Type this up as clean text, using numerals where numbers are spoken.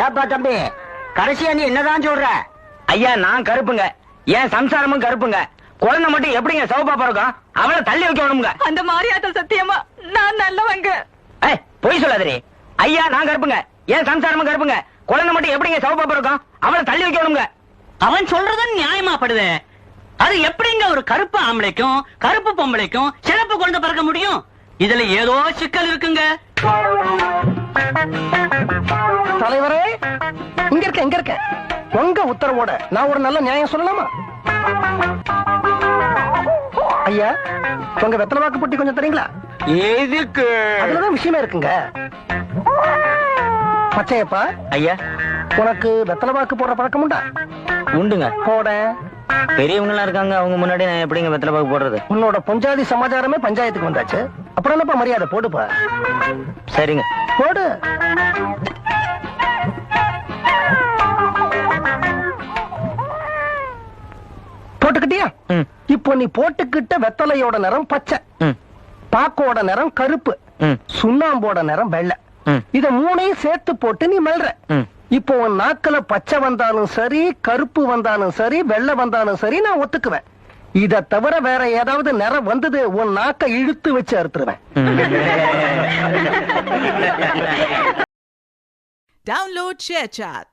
ஏப்பா தம்பி, கடைசியா நீ என்னதான் சொல்ற? ஐயா நான் கருப்புங்க, என் சம்சாரமும் கருப்புங்க. குழந்தை மட்டும் எப்படிங்க சிவப்பா பிறக்கும்? அவளை தள்ளி வைக்கணுங்க. அந்த மாரியாத்தல் சத்தியமா நான் நல்லவங்க. பொய் சொல்லாதே. ஐயா நான் கருப்புங்க, என் சம்சாரமும் கருப்புங்க. குழந்தை மட்டும் எப்படிங்க சிவப்பா பிறக்கும்? அவளை தள்ளி வைக்கணுங்க. அவன் சொல்றது நியாயமா படுது. அது எப்படிங்க ஒரு கருப்பு ஆம்பளைக்கும் கருப்பு பொம்பளைக்கும் சிறப்பு கொண்டு பிறக்க முடியும்? இதுல ஏதோ சிக்கல் இருக்குங்க. தலைவரே, இங்க இருக்க உங்க உத்தரவோட நான் ஒரு நல்ல நியாயம் சொல்லலாமா? ஐயா, உங்க வெத்தலை வாக்கு பொட்டி கொஞ்சம் தரீங்களா? எதுக்கு? அதுலதான் விஷயமே இருக்குங்க. பச்சையப்பா ஐயா, உனக்கு வெத்தலை வாக்கு போடுற பழக்கம் உண்டா? உண்டுங்க. போட. பெரியவங்க எல்லாம் இருக்காங்க, அவங்க முன்னாடி நான் எப்படிங்க வெத்தலை பாக்கு போடுறது? உன்னோட பொஞ்சாதி சமாச்சாரமே பஞ்சாயத்துக்கு வந்தாச்சு. அப்புறம் என்னப்பா மரியாதை? போடுப்பா. சரிங்க, போடு. போட்டுக்கிட்டியா? இப்போ நீ போட்டுக்கிட்ட வெத்தலையோட நிறம் பச்சை, பாக்கோட நிறம் கருப்பு, சுண்ணாம்போட நிறம் வெள்ளை. இத மூணையும் சேர்த்து போட்டு நீ மெல்ற. இப்போ உன் நாக்குல பச்சை வந்தாலும் சரி, கருப்பு வந்தாலும் சரி, வெள்ளை வந்தாலும் சரி, நான் ஒத்துக்குவேன். இத தவிர வேற ஏதாவது நிறம் வந்தது, உன் நாக்க இழுத்து வச்சு அறுத்துருவேன். Download ShareChat.